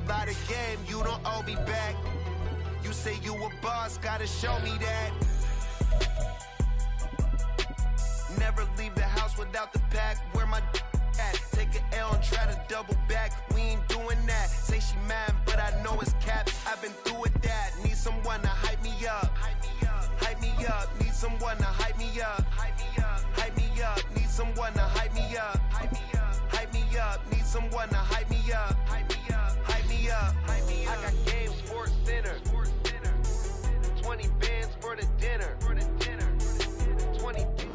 lot of game, you don't owe me back. You say you a boss, gotta show me that. Never leave the house without the pack. Where my at? Take an L and try to double back. We ain't doing that. Say she mad, but I know it's capped. I've been through with that. Need someone to hype me up. Hype me up. Need someone to hype me up. Hype me up. Need someone to hype me up. Hype me up. Need someone to hype me up. Hype me up. I got game sports dinner. 20 bands for the dinner.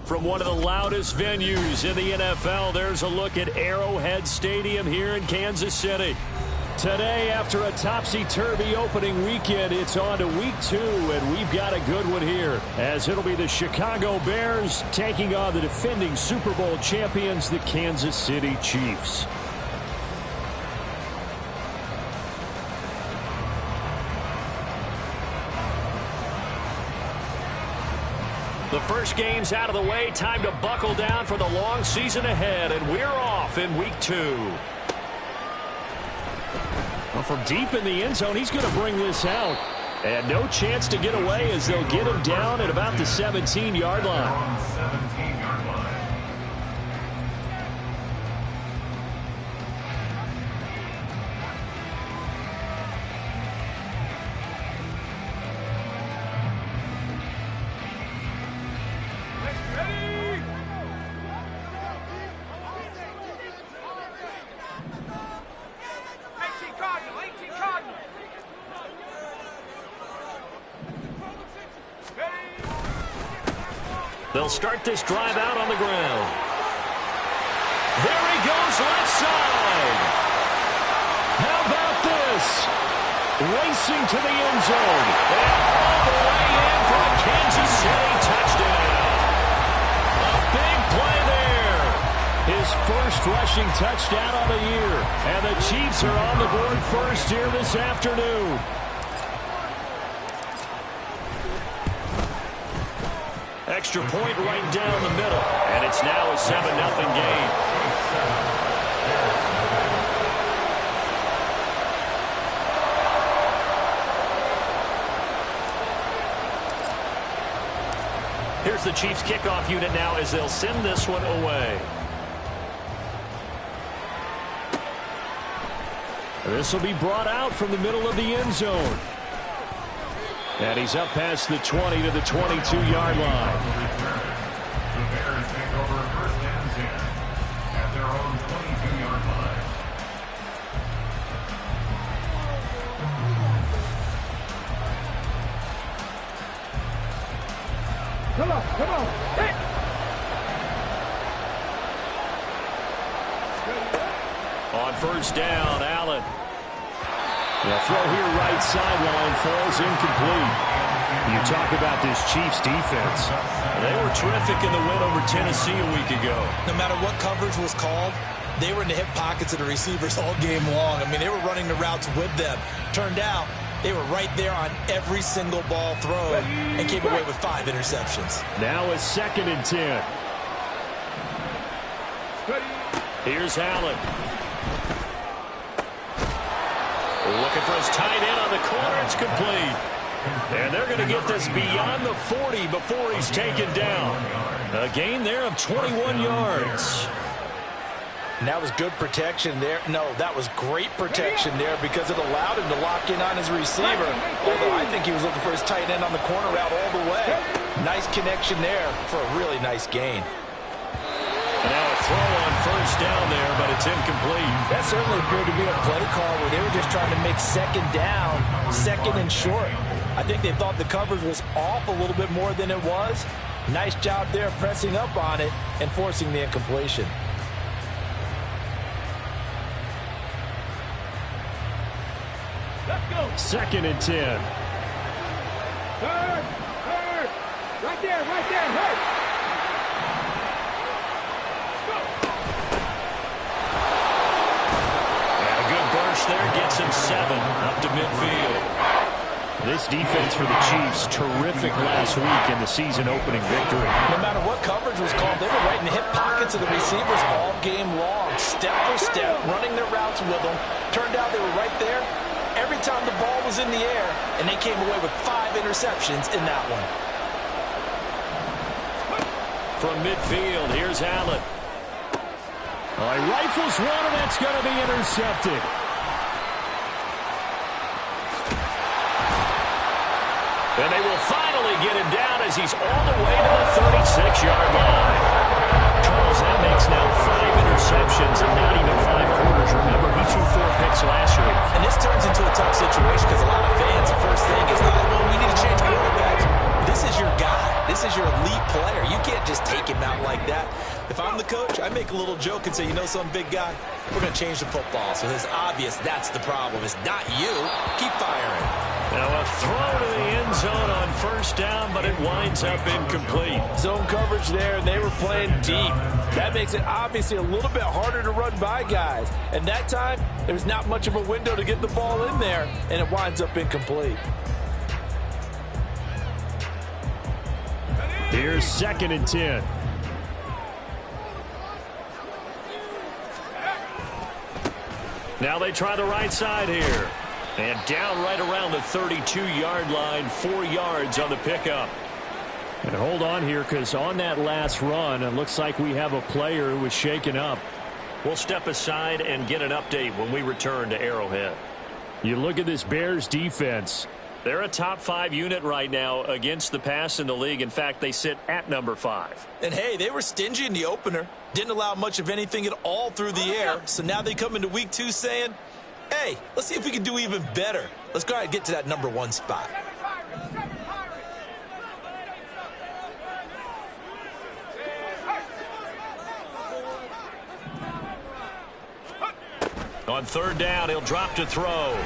From one of the loudest venues in the NFL, there's a look at Arrowhead Stadium here in Kansas City. Today, after a topsy-turvy opening weekend, it's on to week 2, and we've got a good one here, as it'll be the Chicago Bears taking on the defending Super Bowl champions, the Kansas City Chiefs. The first game's out of the way. Time to buckle down for the long season ahead, and we're off in week 2. Well, from deep in the end zone, he's going to bring this out. And no chance to get away as they'll get him down at about the 17-yard line. They'll start this drive out on the ground. There he goes, left side. How about this? Racing to the end zone. And all the way in for a Kansas City touchdown. A big play there. His first rushing touchdown on the year. And the Chiefs are on the board first here this afternoon. Extra point right down the middle. And it's now a 7-0 game. Here's the Chiefs kickoff unit now as they'll send this one away. This will be brought out from the middle of the end zone. And he's up past the 20 to the 22-yard line. The Bears take over first and 10 at their own 22-yard line. Come on. Hey. On first down, Allen. The throw here right sideline falls incomplete. You talk about this Chiefs defense. They were terrific in the win over Tennessee a week ago. No matter what coverage was called, they were in the hip pockets of the receivers all game long. I mean, they were running the routes with them. Turned out, they were right there on every single ball thrown and came away with 5 interceptions. Now a 2nd and 10. Here's Allen. Looking for his tight end on the corner. It's complete. And they're going to get this beyond the 40 before he's taken down. A gain there of 21 yards. And that was good protection there. No, that was great protection there because it allowed him to lock in on his receiver. Although I think he was looking for his tight end on the corner route all the way. Nice connection there for a really nice gain. And now a throw on first down there, but it's incomplete. That certainly appeared to be a play call where they were just trying to make second down, second and short. I think they thought the coverage was off a little bit more than it was. Nice job there pressing up on it and forcing the incompletion. Let's go. 2nd and 10. Third. Right there. Hey. There gets him 7 up to midfield. This defense for the Chiefs, terrific last week in the season-opening victory. No matter what coverage was called, they were right in the hip pockets of the receivers all game long, step for step, running their routes with them. Turned out they were right there every time the ball was in the air, and they came away with 5 interceptions in that one. From midfield, here's Allen. He rifles one, and that's going to be intercepted. And they will finally get him down as he's all the way to the 36-yard line. Charles, that makes now 5 interceptions and not even 5 quarters. Remember, he threw 4 picks last week. And this turns into a tough situation because a lot of fans, the first thing is, well, we need to change quarterbacks. This is your guy. This is your elite player. You can't just take him out like that. If I'm the coach, I make a little joke and say, you know some big guy, we're going to change the football. So it's obvious that's the problem. It's not you. Keep firing. Now a throw to the end zone on first down, but it winds up incomplete. Zone coverage there, and they were playing deep. That makes it obviously a little bit harder to run by guys. And that time, there's not much of a window to get the ball in there, and it winds up incomplete. Here's 2nd and 10. Now they try the right side here. And down right around the 32-yard line, 4 yards on the pickup. And hold on here, because on that last run, it looks like we have a player who was shaken up. We'll step aside and get an update when we return to Arrowhead. You look at this Bears defense. They're a top 5 unit right now against the pass in the league. In fact, they sit at number 5. And, hey, they were stingy in the opener. Didn't allow much of anything at all through the air. So now they come into week 2 saying, hey, let's see if we can do even better. Let's go ahead and get to that number 1 spot. On 3rd down, he'll drop to throw.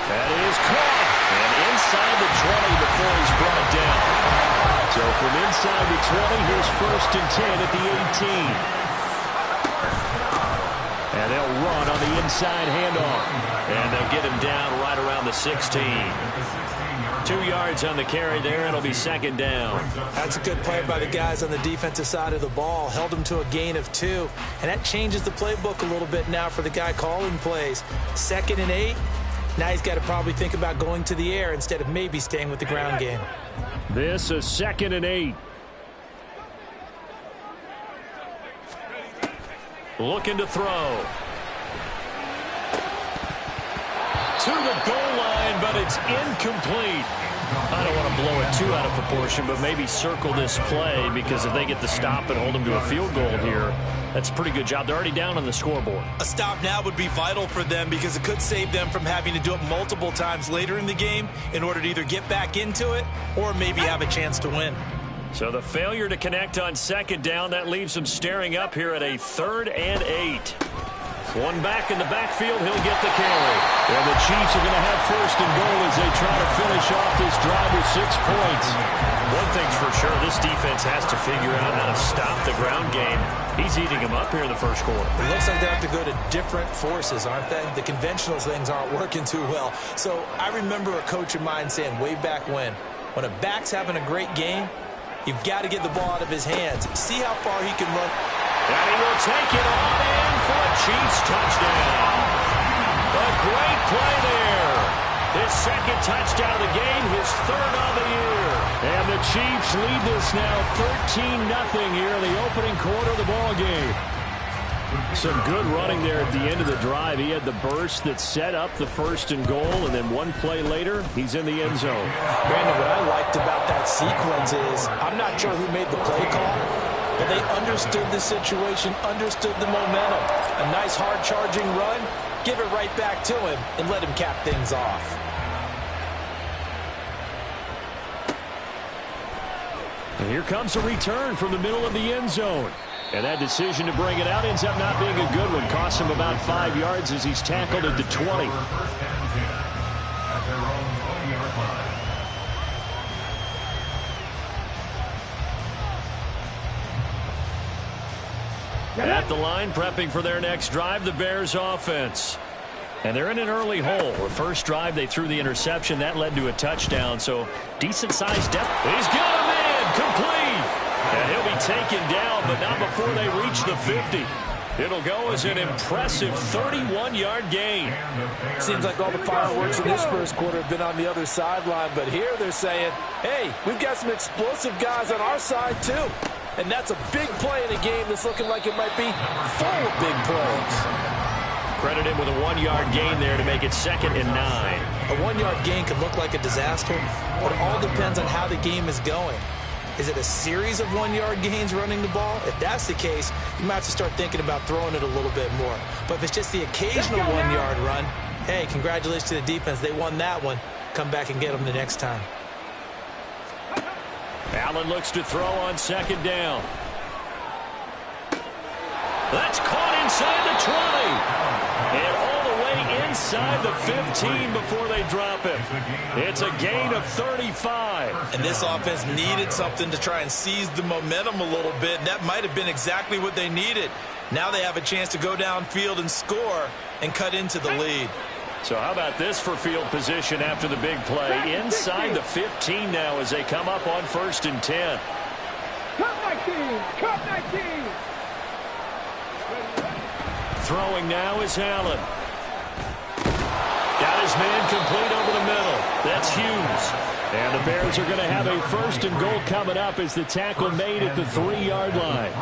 That is caught. And inside the 20 before he's brought down. So from inside the 20, here's 1st and 10 at the 18. And they'll run on the inside handoff. And they'll get him down right around the 16. 2 yards on the carry there. It'll be 2nd down. That's a good play by the guys on the defensive side of the ball. Held him to a gain of 2. And that changes the playbook a little bit now for the guy calling plays. 2nd and 8. Now he's got to probably think about going to the air instead of maybe staying with the ground game. This is 2nd and 8. Looking to throw. To the goal line, but it's incomplete. I don't want to blow it too out of proportion, but maybe circle this play, because if they get the stop and hold them to a field goal here, that's a pretty good job. They're already down on the scoreboard. A stop now would be vital for them because it could save them from having to do it multiple times later in the game in order to either get back into it or maybe have a chance to win. So the failure to connect on 2nd down, that leaves them staring up here at a 3rd and 8. One back in the backfield, he'll get the carry. And the Chiefs are going to have 1st and goal as they try to finish off this drive with 6 points. One thing's for sure, this defense has to figure out how to stop the ground game. He's eating them up here in the 1st quarter. It looks like they have to go to different forces, aren't they? The conventional things aren't working too well. So I remember a coach of mine saying way back when a back's having a great game, you've got to get the ball out of his hands. See how far he can run. And he will take it on in for a Chiefs touchdown. A great play there. His 2nd touchdown of the game, his 3rd on the year. And the Chiefs lead this now 13-0 here in the opening quarter of the ball game. Some good running there at the end of the drive. He had the burst that set up the 1st and goal, and then one play later, he's in the end zone. Brandon, what I liked about that sequence is I'm not sure who made the play call, but they understood the situation, understood the momentum. A nice hard-charging run, give it right back to him, and let him cap things off. And here comes a return from the middle of the end zone. And that decision to bring it out ends up not being a good one. Costs him about 5 yards as he's tackled at the 20. At the line, prepping for their next drive, the Bears offense. And they're in an early hole. The first drive, they threw the interception. That led to a touchdown. So decent-sized depth. He's got a man complete. And he'll be taken down, but not before they reach the 50. It'll go as an impressive 31-yard gain. Seems like all the fireworks in this first quarter have been on the other sideline, but here they're saying, hey, we've got some explosive guys on our side too. And that's a big play in a game that's looking like it might be full of big plays. Credit him with a 1-yard gain there to make it 2nd and 9. A 1-yard gain can look like a disaster, but it all depends on how the game is going. Is it a series of 1-yard gains running the ball? If that's the case, you might have to start thinking about throwing it a little bit more. But if it's just the occasional 1-yard run, hey, congratulations to the defense. They won that one. Come back and get them the next time. Allen looks to throw on 2nd down. That's caught inside the 20. And all the way inside the 15 before they drop him. It's a gain of 35. And this offense needed something to try and seize the momentum a little bit. And that might have been exactly what they needed. Now they have a chance to go downfield and score and cut into the lead. So how about this for field position after the big play? Inside the 15 now as they come up on 1st and 10. Cut 19! Cut 19! Throwing now is Allen. Got his man complete over the middle. That's Hughes. And the Bears are going to have a 1st and goal coming up as the tackle made at the 3-yard line.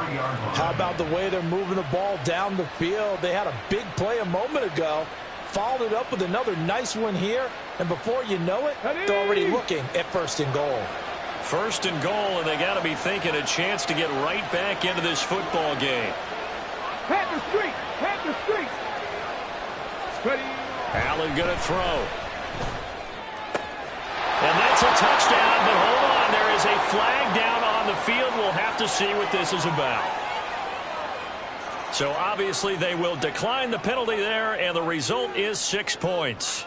How about the way they're moving the ball down the field? They had a big play a moment ago. Followed it up with another nice one here. And before you know it, they're already looking at 1st and goal. 1st and goal, and they got to be thinking a chance to get right back into this football game. Head the street! Head the street! Ready? Allen going to throw. And that's a touchdown, but hold on. There is a flag down on the field. We'll have to see what this is about. So obviously they will decline the penalty there, and the result is 6 points.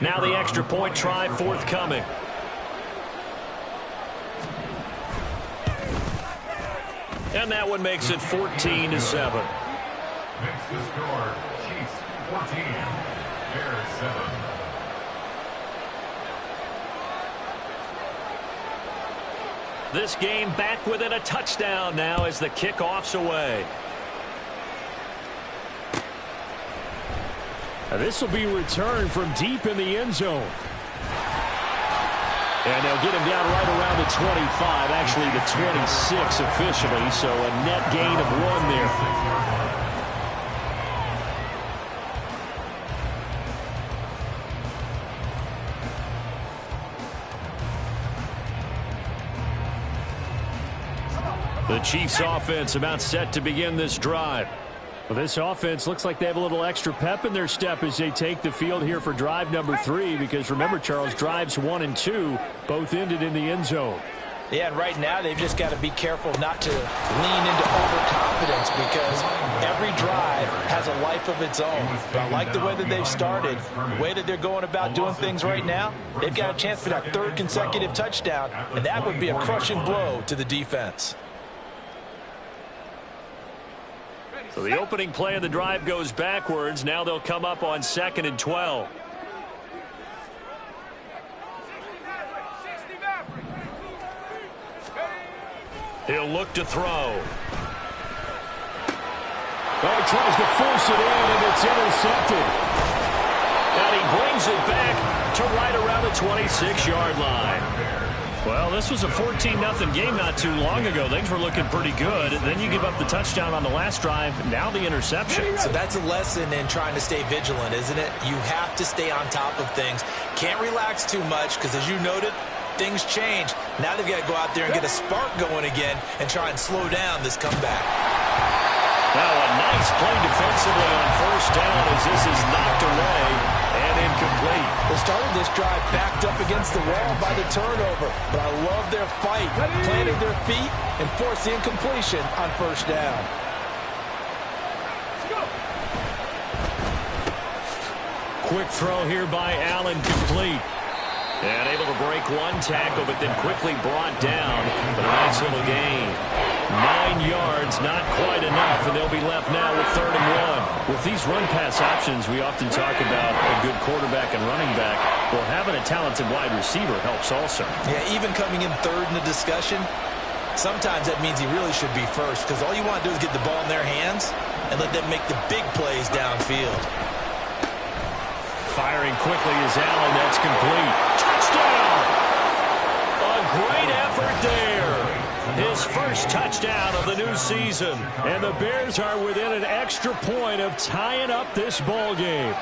Now the extra point try forthcoming. And that one makes it 14-7. Makes the score Chiefs 14, Bears 7. This game back within a touchdown now as the kickoff's away. Now this will be returned from deep in the end zone. And they'll get him down right around the 25, actually the 26 officially, so a net gain of 1 there. The Chiefs offense about set to begin this drive. Well, this offense looks like they have a little extra pep in their step as they take the field here for drive number 3, because remember, Charles, drives 1 and 2 both ended in the end zone. Yeah, and right now they've just got to be careful not to lean into overconfidence, because every drive has a life of its own. But I like the way that they've started, the way that they're going about doing things right now. They've got a chance for that 3rd consecutive touchdown, and that would be a crushing blow to the defense. So the opening play of the drive goes backwards. Now they'll come up on 2nd and 12. He'll look to throw. Well, he tries to force it in, and it's intercepted. And he brings it back to right around the 26-yard line. Well, this was a 14-0 game not too long ago. Things were looking pretty good. Then you give up the touchdown on the last drive. Now the interception. So that's a lesson in trying to stay vigilant, isn't it? You have to stay on top of things. Can't relax too much, because as you noted, things change. Now they've got to go out there and get a spark going again and try and slow down this comeback. Now a nice play defensively on 1st down as this is knocked away and incomplete. They started this drive backed up against the wall by the turnover, but I love their fight. Planted their feet and forced the incompletion on 1st down. Quick throw here by Allen, complete. And able to break one tackle, but then quickly brought down. But a nice little gain. 9 yards, not quite enough, and they'll be left now with 3rd and 1. With these run-pass options, we often talk about a good quarterback and running back. Well, having a talented wide receiver helps also. Yeah, even coming in 3rd in the discussion, sometimes that means he really should be first, because all you want to do is get the ball in their hands and let them make the big plays downfield. Firing quickly is Allen. That's complete. Touchdown! A great effort there. His first touchdown of the new season. And the Bears are within an extra point of tying up this ball game.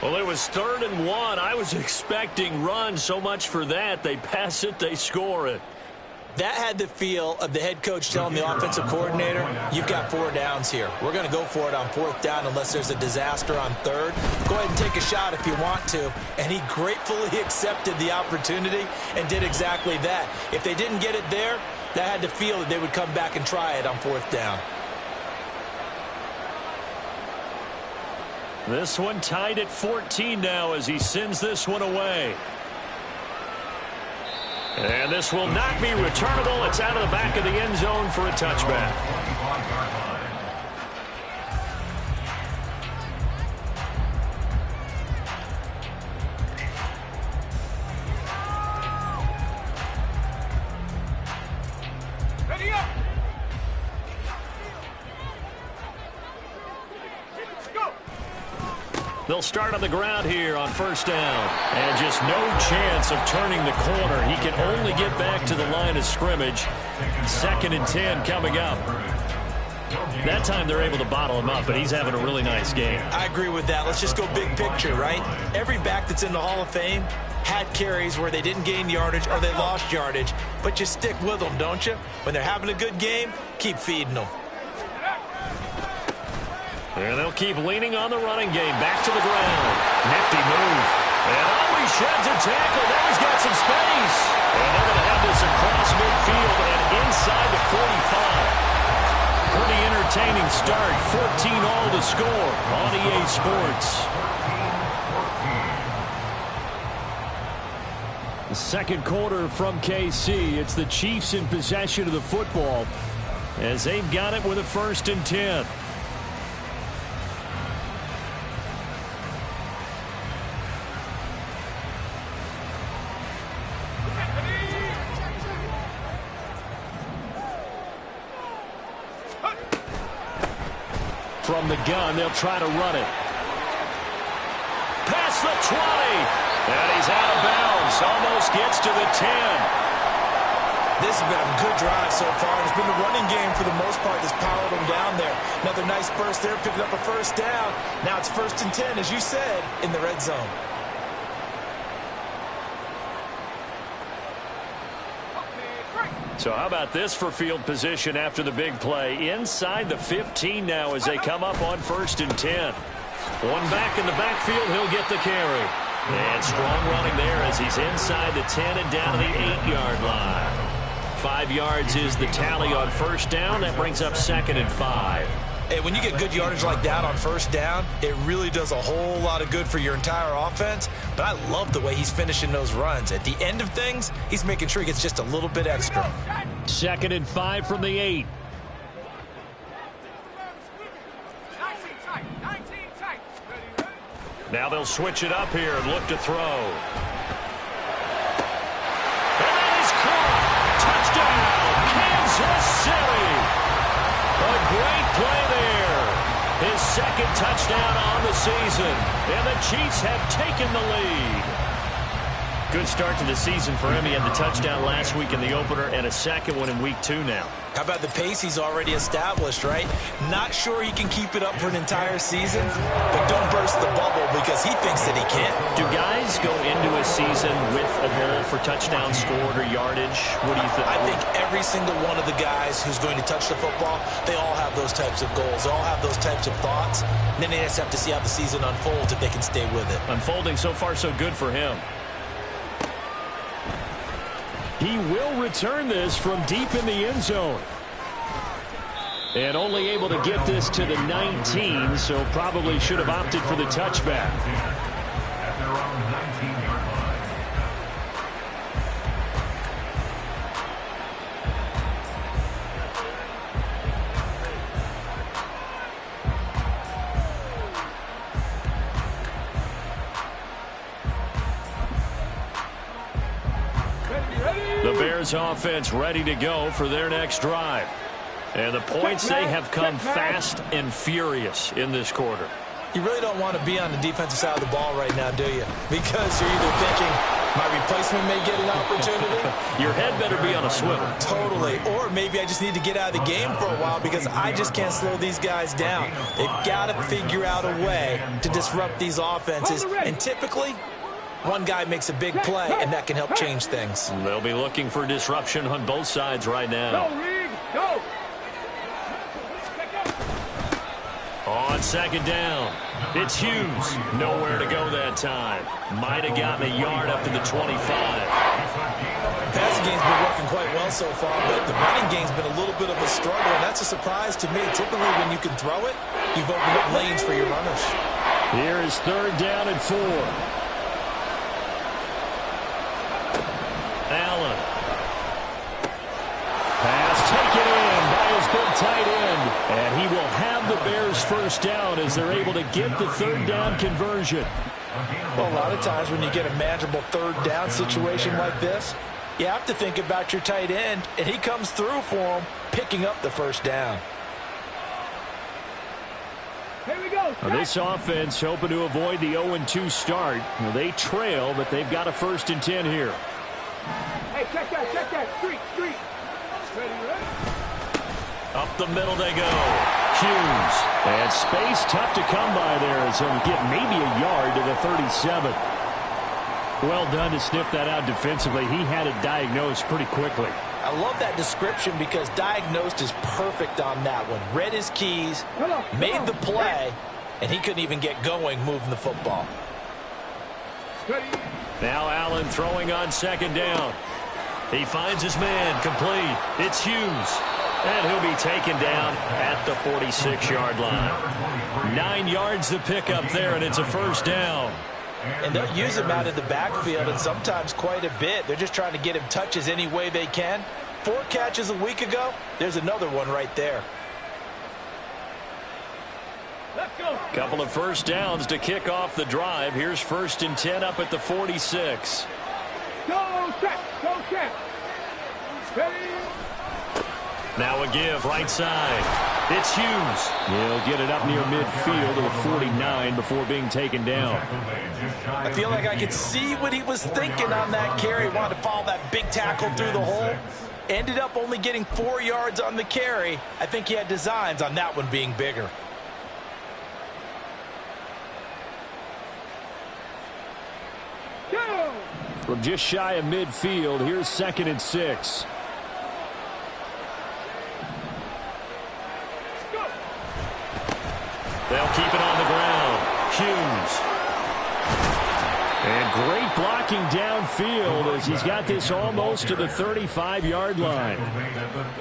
Well, it was 3rd and 1. I was expecting run. So much for that. They pass it, they score it. That had the feel of the head coach telling the offensive coordinator, you've got 4 downs here. We're going to go for it on 4th down unless there's a disaster on 3rd. Go ahead and take a shot if you want to. And he gratefully accepted the opportunity and did exactly that. If they didn't get it there, that had the feel that they would come back and try it on 4th down. This one tied at 14 now as he sends this one away. And this will not be returnable. It's out of the back of the end zone for a touchback. Ready up. They'll start on the ground here on 1st down. And just no chance of turning the corner. He can only get back to the line of scrimmage. 2nd and 10 coming up. That time they're able to bottle him up, but he's having a really nice game. I agree with that. Let's just go big picture, right? Every back that's in the Hall of Fame had carries where they didn't gain yardage or they lost yardage, but you stick with them, don't you? When they're having a good game, keep feeding them. And they'll keep leaning on the running game. Back to the ground. Nifty move. And he sheds a tackle. Now he's got some space. And they're going to have this across midfield and inside the 45. Pretty entertaining start. 14 all to score on EA Sports. The second quarter from KC. It's the Chiefs in possession of the football as they've got it with a 1st and 10. From the gun, they'll try to run it. Past the 20. And he's out of bounds. Almost gets to the 10. This has been a good drive so far. It's been the running game for the most part that's powered them down there. Another nice burst there, picking up a 1st down. Now it's 1st and 10, as you said, in the red zone. So how about this for field position after the big play? Inside the 15 now as they come up on 1st and 10. One back in the backfield, he'll get the carry. And strong running there as he's inside the 10 and down to the 8-yard line. 5 yards is the tally on 1st down. That brings up 2nd and 5. Hey, when you get good yardage like that on 1st down, it really does a whole lot of good for your entire offense. But I love the way he's finishing those runs. At the end of things, he's making sure he gets just a little bit extra. 2nd and 5 from the 8. Now they'll switch it up here and look to throw. And that is caught. Touchdown, Kansas City. A great play there. His 2nd touchdown on the season. And the Chiefs have taken the lead. Good start to the season for him. He had the touchdown last week in the opener and a 2nd one in week 2 now. How about the pace he's already established, right? Not sure he can keep it up for an entire season, but don't burst the bubble because he thinks that he can. Do guys go into a season with a goal for touchdown scored or yardage? What do you think? I think every single one of the guys who's going to touch the football, they all have those types of goals. They all have those types of thoughts. And then they just have to see how the season unfolds if they can stay with it. Unfolding so far so good for him. He will return this from deep in the end zone. And only able to get this to the 19, so probably should have opted for the touchback. At their own 19-yard line. Bears offense ready to go for their next drive. And the points, they have come fast and furious in this quarter. You really don't want to be on the defensive side of the ball right now, do you? Because you're either thinking, my replacement may get an opportunity. Your head better be on a swivel. Totally. Or maybe I just need to get out of the game for a while because I just can't slow these guys down. They've got to figure out a way to disrupt these offenses. And typically, one guy makes a big play, and that can help change things. They'll be looking for disruption on both sides right now. Go, Reed, go. On second down, it's Hughes. Nowhere to go that time. Might have gotten a yard up to the 25. The passing game's been working quite well so far, but the running game's been a little bit of a struggle, and that's a surprise to me. Typically, when you can throw it, you've opened up lanes for your runners. Here is third down and 4. Allen. Pass taken in by his big tight end. And he will have the Bears first down as they're able to get the third down conversion. Well, a lot of times when you get a manageable third down situation like this, you have to think about your tight end, and he comes through for him, picking up the first down. Here we go. Now, this offense hoping to avoid the 0-2 start. Well, they trail, but they've got a 1st and 10 here. Hey, check that. Street. Ready? Up the middle they go. Hughes. And space tough to come by there as he'll get maybe a yard to the 37. Well done to sniff that out defensively. He had it diagnosed pretty quickly. I love that description because diagnosed is perfect on that one. Read his keys, made the play, and he couldn't even get going moving the football. Now Allen throwing on second down. He finds his man complete. It's Hughes. And he'll be taken down at the 46-yard line. 9 yards to pick up there, and it's a first down. And they'll use him out of the backfield, and sometimes quite a bit. They're just trying to get him touches any way they can. 4 catches a week ago. There's another one right there. Let's go. Couple of first downs to kick off the drive. Here's 1st and 10 up at the 46. Go, check. Ready? Now a give right side. It's Hughes. He'll get it up near midfield to the 49 before being taken down. I feel like I could see what he was thinking on that carry. Wanted to follow that big tackle through the hole. Ended up only getting 4 yards on the carry. I think he had designs on that one being bigger. Go. From just shy of midfield, here's 2nd and 6. They'll keep it on the ground. Hughes. And great blocking downfield as he's got this almost to the 35-yard line.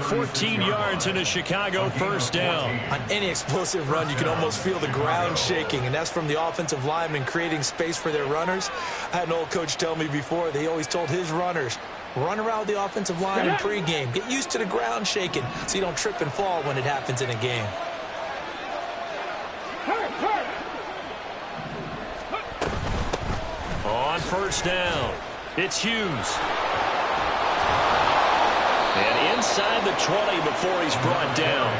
14 yards in a Chicago first down. On any explosive run, you can almost feel the ground shaking, and that's from the offensive linemen creating space for their runners. I had an old coach tell me before, they always told his runners, run around the offensive line in pregame. Get used to the ground shaking so you don't trip and fall when it happens in a game. On first down, it's Hughes. And inside the 20 before he's brought down.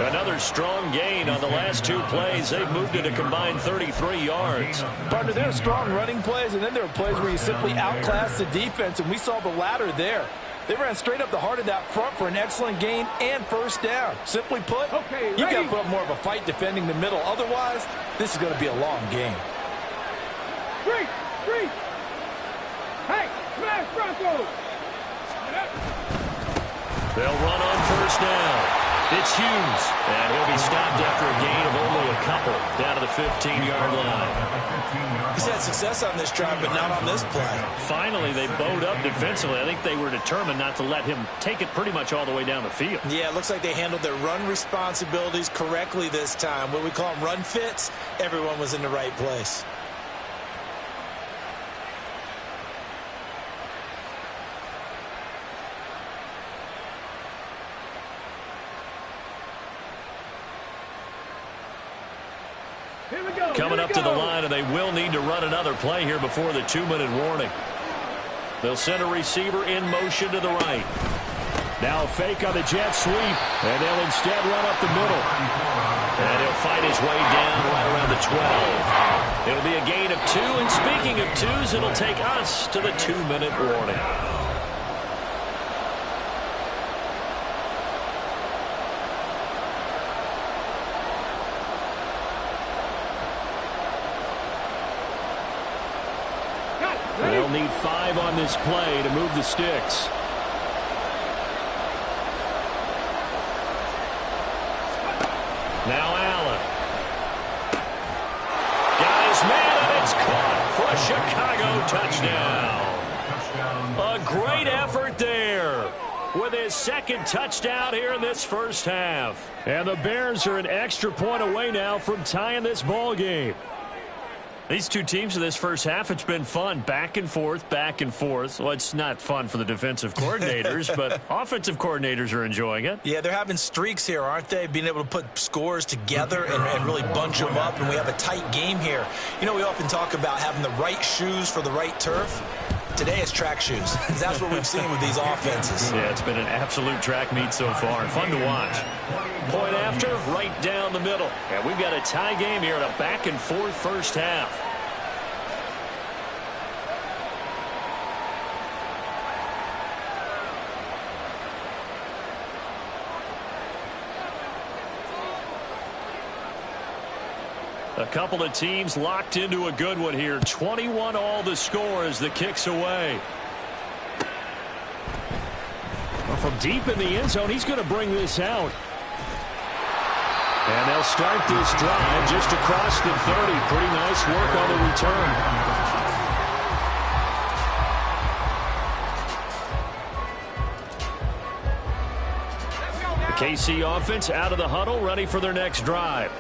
Another strong gain on the last 2 plays. They've moved it a combined 33 yards. Partner, there are strong running plays, and then there are plays where you simply outclass the defense, and we saw the latter there. They ran straight up the heart of that front for an excellent gain and first down. Simply put, you got to put up more of a fight defending the middle. Otherwise, this is going to be a long game. Three. Hey, smash Broncos. They'll run on first down. It's Hughes. And he'll be stopped after a gain of only a couple down to the 15-yard line. He's had success on this drive, but not on this play. Finally, they bowed up defensively. I think they were determined not to let him take it pretty much all the way down the field. Yeah, it looks like they handled their run responsibilities correctly this time. What we call them run fits, everyone was in the right place. Coming up to the line, and they will need to run another play here before the 2-minute warning. They'll send a receiver in motion to the right. Now a fake on the jet sweep, and they'll instead run up the middle. And he'll fight his way down right around the 12. It'll be a gain of 2, and speaking of 2s, it'll take us to the 2-minute warning. They'll need 5 on this play to move the sticks. Now Allen. Got his man, and it's caught for a Chicago touchdown. A great effort there with his second touchdown here in this first half. And the Bears are an extra point away now from tying this ball game. These two teams in this first half, it's been fun. Back and forth, back and forth. Well, it's not fun for the defensive coordinators, but offensive coordinators are enjoying it. Yeah, they're having streaks here, aren't they? Being able to put scores together and really bunch them up, and we have a tight game here. You know, we often talk about having the right shoes for the right turf. Today it's track shoes. That's what we've seen with these offenses. Yeah, it's been an absolute track meet so far. Fun to watch. Point after, right down the middle. And we've got a tie game here in a back-and-forth first half. A couple of teams locked into a good one here. 21 all the score as the kick's away. Well, from deep in the end zone, he's going to bring this out. And they'll start this drive just across the 30. Pretty nice work on the return. The KC offense out of the huddle, ready for their next drive.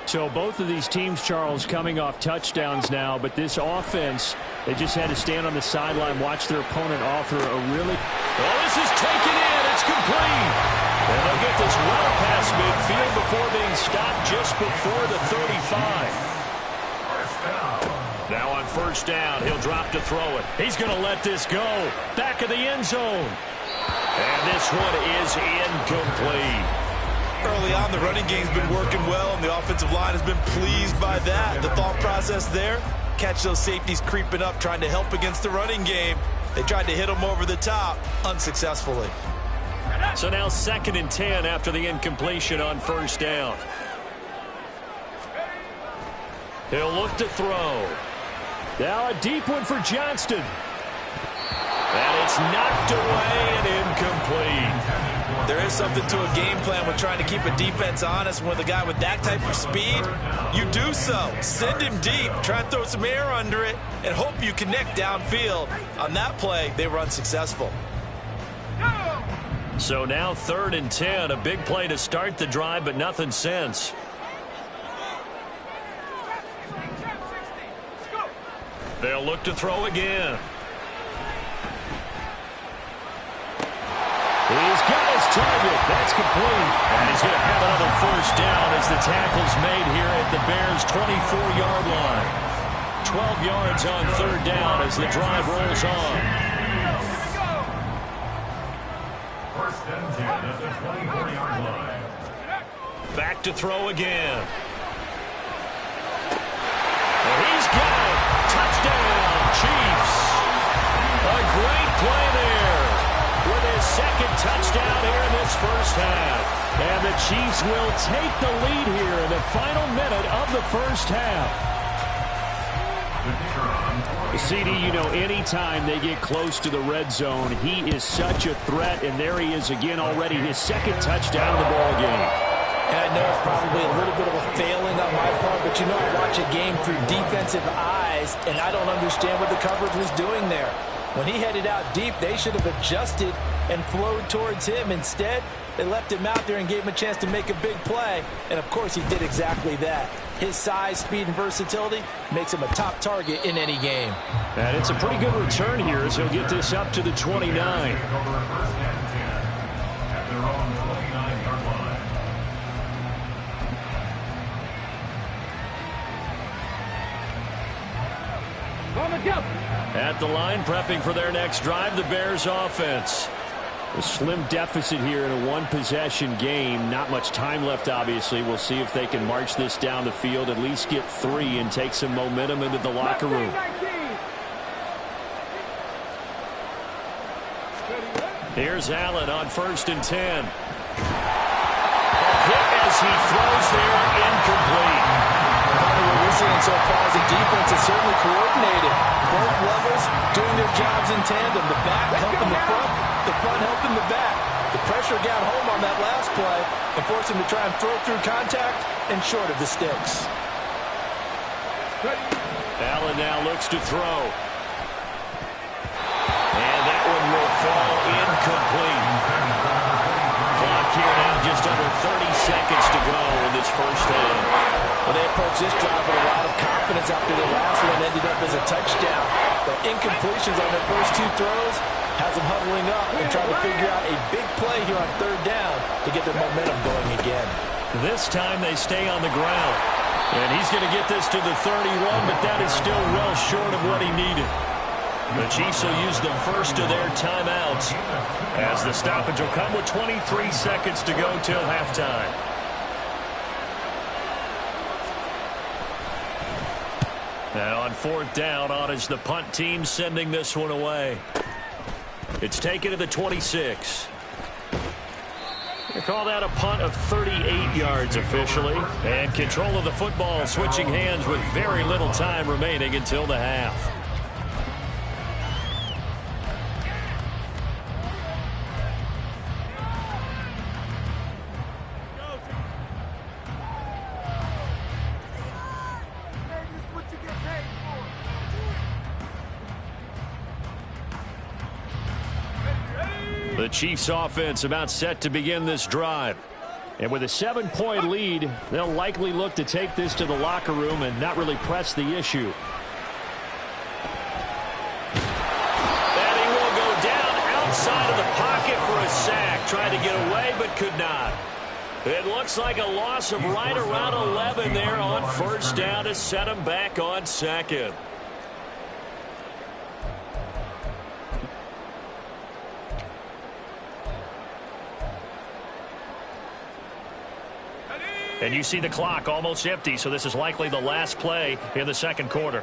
So both of these teams, Charles, coming off touchdowns now, but this offense, they just had to stand on the sideline, watch their opponent offer a really... Well, this is taken in. It's complete. And they'll get this well past midfield before being stopped just before the 35. Now on first down, he'll drop to throw it. He's going to let this go. Back of the end zone. And this one is incomplete. Early on, the running game's been working well, and the offensive line has been pleased by that. The thought process there, catch those safeties creeping up, trying to help against the running game. They tried to hit them over the top, unsuccessfully. So now 2nd and 10 after the incompletion on first down. He'll look to throw. Now a deep one for Johnston. And it's knocked away and incomplete. There is something to a game plan with trying to keep a defense honest. With a guy with that type of speed, you do so. Send him deep, try and throw some air under it, and hope you connect downfield. On that play, they were unsuccessful. So now 3rd and 10, a big play to start the drive, but nothing since. They'll look to throw again. He's got his target. That's complete. And he's going to have another first down as the tackle's made here at the Bears' 24-yard line. 12 yards on 3rd down as the drive rolls on. First and 10 at the 24-yard line. Back to throw again. And he's got it. Touchdown, Chiefs. A great play there. With his 2nd touchdown here in this first half. And the Chiefs will take the lead here in the final minute of the first half. CD, you know, anytime they get close to the red zone, he is such a threat, and there he is again already, his 2nd touchdown of the ball game. And I know it's probably a little bit of a failing on my part, but you know, I watch a game through defensive eyes, and I don't understand what the coverage was doing there. When he headed out deep, they should have adjusted and flowed towards him. Instead, they left him out there and gave him a chance to make a big play. And, of course, he did exactly that. His size, speed, and versatility makes him a top target in any game. And it's a pretty good return here as he'll get this up to the 29. On the jump. At the line, prepping for their next drive, the Bears offense. A slim deficit here in a one-possession game. Not much time left, obviously. We'll see if they can march this down the field, at least get 3, and take some momentum into the locker room. Here's Allen on 1st and 10. A hit as he throws there, incomplete. What we're seeing so far as the defense is certainly coordinated. Both levels doing their jobs in tandem. The back helping the front helping the back. The pressure got home on that last play and forced him to try and throw through contact and short of the sticks. Allen now looks to throw. And that one will fall incomplete. Clock here now just under 30 seconds to go in this first half. Well, they approached this drive with a lot of confidence after the last one ended up as a touchdown. The incompletions on their first 2 throws has them huddling up and trying to figure out a big play here on 3rd down to get their momentum going again. This time they stay on the ground. And he's going to get this to the 31, but that is still well short of what he needed. The Chiefs will use the first of their timeouts as the stoppage will come with 23 seconds to go till halftime. Now on 4th down, on is the punt team sending this one away. It's taken to the 26. They call that a punt of 38 yards officially. And control of the football switching hands with very little time remaining until the half. The Chiefs offense about set to begin this drive. And with a 7-point lead, they'll likely look to take this to the locker room and not really press the issue. And he will go down outside of the pocket for a sack. Tried to get away but could not. It looks like a loss of right around 11 there on 1st down to set him back on 2nd. And you see the clock almost empty, so this is likely the last play in the 2nd quarter.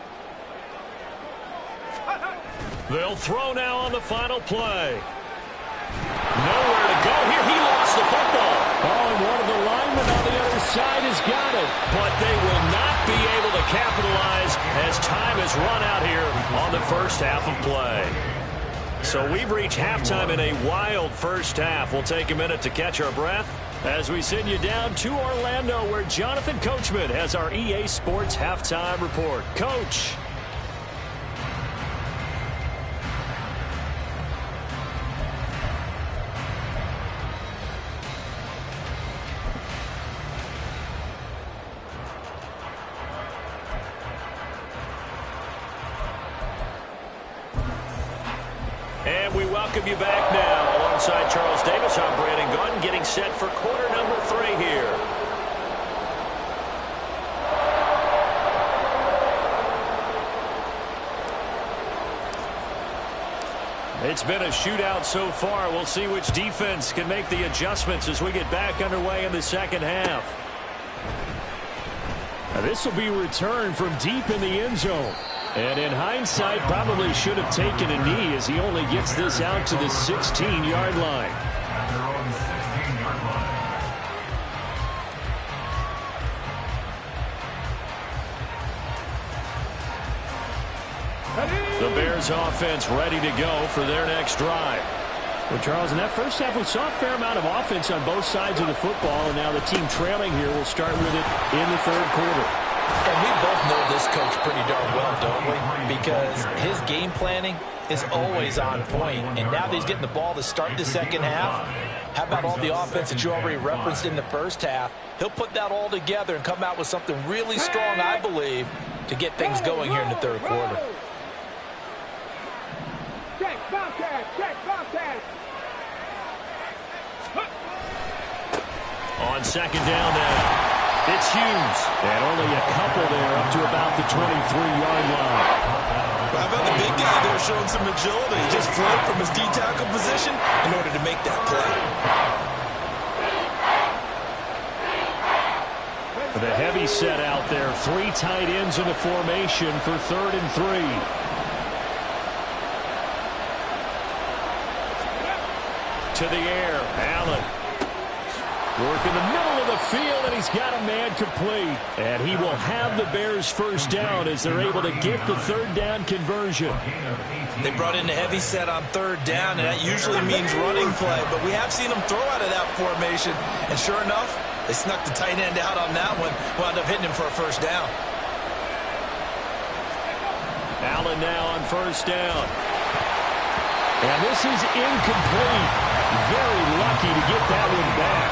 They'll throw now on the final play. Nowhere to go here. He lost the football. Oh, and one of the linemen on the other side has got it. But they will not be able to capitalize as time has run out here on the first half of play. So we've reached halftime in a wild first half. We'll take a minute to catch our breath as we send you down to Orlando, where Jonathan Coachman has our EA Sports halftime report. Coach. And we welcome you back now. Alongside Charles Davis, I'm Brandon Gunn, getting set for quarter number 3 here. It's been a shootout so far. We'll see which defense can make the adjustments as we get back underway in the second half. Now this will be returned from deep in the end zone. And in hindsight, probably should have taken a knee as he only gets this out to the 16-yard line. At their own 16-yard line. The Bears offense ready to go for their next drive. Well, Charles, in that first half, we saw a fair amount of offense on both sides of the football, and now the team trailing here will start with it in the 3rd quarter. And we both know this coach pretty darn well, don't we? Because his game planning is always on point. And now that he's getting the ball to start the second half, how about all the offense that you already referenced in the first half? He'll put that all together and come out with something really strong, I believe, to get things going here in the 3rd quarter. Check, contact, check, contact. On 2nd down now. It's Hughes. And only a couple there up to about the 23-yard line. How about the big guy there showing some agility? He just floated from his D-tackle position in order to make that play. The heavy set out there. 3 tight ends in the formation for 3rd and 3. To the air, Allen. Work in the middle of the field, and he's got a man complete. And he will have the Bears first down as they're able to get the 3rd down conversion. They brought in a heavy set on 3rd down, and that usually means running play. But we have seen them throw out of that formation. And sure enough, they snuck the tight end out on that one. Wound up hitting him for a first down. Allen now on 1st down. And this is incomplete. Very lucky to get that one back.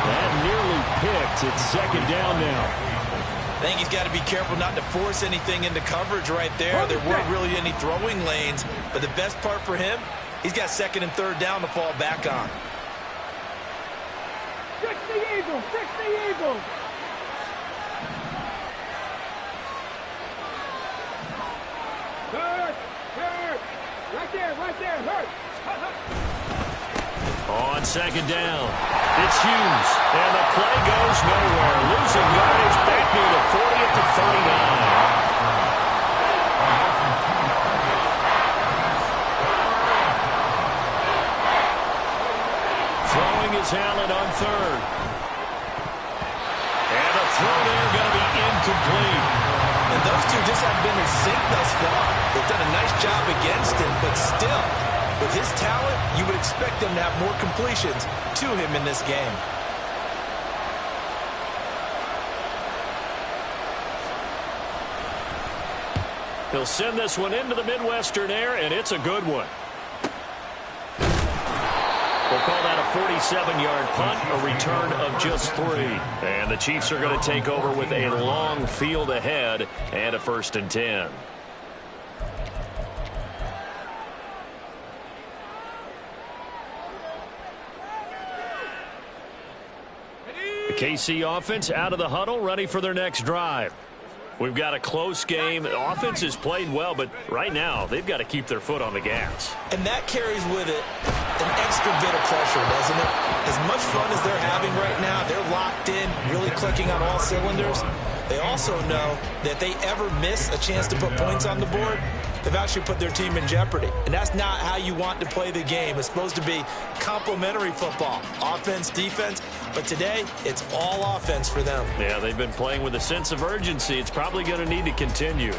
That nearly picked. It's 2nd down now. I think he's got to be careful not to force anything into coverage right there. There weren't really any throwing lanes. But the best part for him, he's got 2nd and 3rd down to fall back on. Fix the Eagles! Fix the Eagles! Hurt! Hurt! Right there! Hurt! On 2nd down, it's Hughes, and the play goes nowhere. Losing yardage back near the 40 at the 39. Throwing is Allen on 3rd. And the throw there going to be incomplete. And those two just haven't been in sync thus far. They've done a nice job against him, but still, with his talent, you would expect them to have more completions to him in this game. He'll send this one into the Midwestern air, and it's a good one. We'll call that a 47-yard punt, a return of just 3. And the Chiefs are going to take over with a long field ahead and a 1st and 10. The KC offense out of the huddle, ready for their next drive. We've got a close game. The offense has played well, but right now they've got to keep their foot on the gas. And that carries with it an extra bit of pressure, doesn't it? As much fun as they're having right now, they're locked in, really clicking on all cylinders. They also know that if they ever miss a chance to put points on the board, they've actually put their team in jeopardy. And that's not how you want to play the game. It's supposed to be complementary football, offense, defense. But today, it's all offense for them. Yeah, they've been playing with a sense of urgency. It's probably going to need to continue.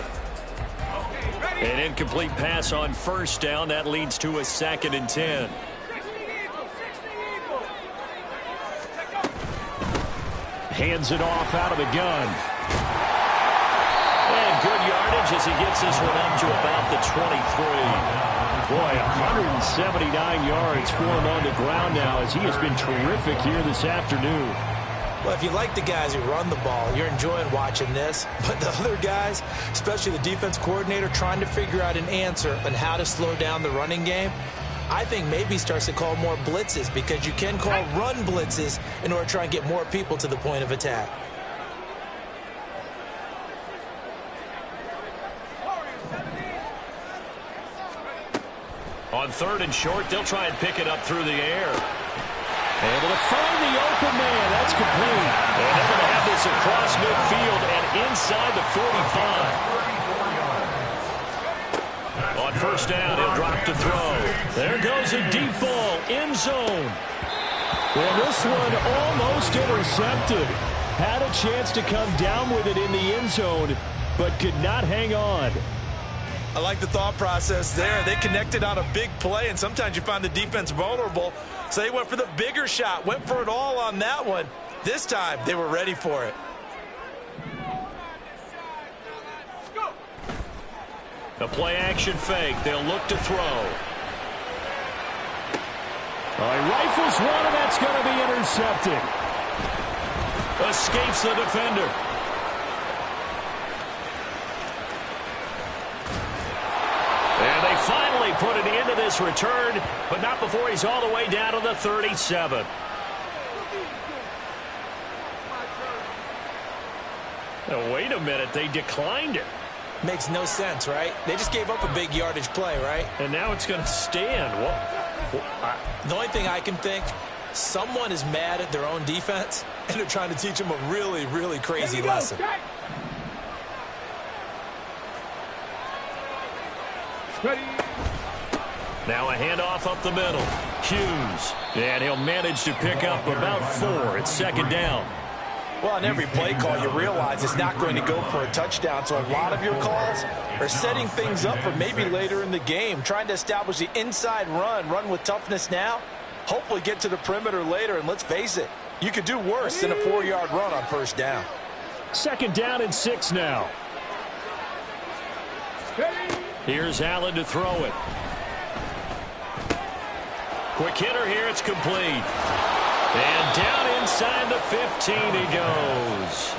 An incomplete pass on 1st down. That leads to a 2nd and 10. Hands it off out of the gun. And good yardage as he gets this one up to about the 23. Boy, 179 yards for him on the ground now as he has been terrific here this afternoon. Well, if you like the guys who run the ball, you're enjoying watching this. But the other guys, especially the defense coordinator, trying to figure out an answer on how to slow down the running game, I think maybe starts to call more blitzes, because you can call run blitzes in order to try and get more people to the point of attack. On 3rd and short, they'll try and pick it up through the air. Able to find the open man. That's complete. And they're going to have this across midfield and inside the 45. On 1st down, he'll drop to throw. There goes a deep ball, end zone. Well, this one almost intercepted. Had a chance to come down with it in the end zone, but could not hang on. I like the thought process there. They connected on a big play, and sometimes you find the defense vulnerable. So they went for the bigger shot, went for it all on that one. This time, they were ready for it. The play-action fake. They'll look to throw. He rifles one, and that's going to be intercepted. Escapes the defender. And they finally put it into this return, but not before he's all the way down to the 37. Now, wait a minute. They declined it. Makes no sense, right? They just gave up a big yardage play, right? And now it's going to stand. The only thing I can think, someone is mad at their own defense, and they're trying to teach them a really, really crazy lesson. Now a handoff up the middle. Hughes. And he'll manage to pick up about 4. It's second down. Well, on every play call, you realize it's not going to go for a touchdown, so a lot of your calls are setting things up for maybe later in the game, trying to establish the inside run with toughness now, hopefully get to the perimeter later, and let's face it, you could do worse than a 4-yard run on first down. Second down and 6 now. Here's Allen to throw it. Quick hitter here, it's complete. And down inside the 15 he goes.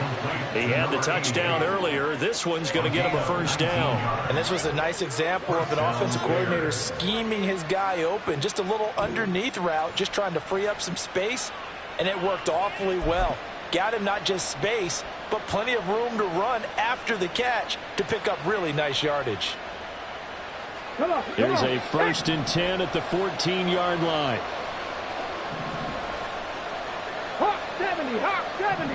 He had the touchdown earlier. This one's going to get him a first down. And this was a nice example of an offensive coordinator scheming his guy open. Just a little underneath route, just trying to free up some space, and it worked awfully well. Got him not just space, but plenty of room to run after the catch to pick up really nice yardage. Here's a first and 10 at the 14-yard line. Hawk 70, Hawk 70.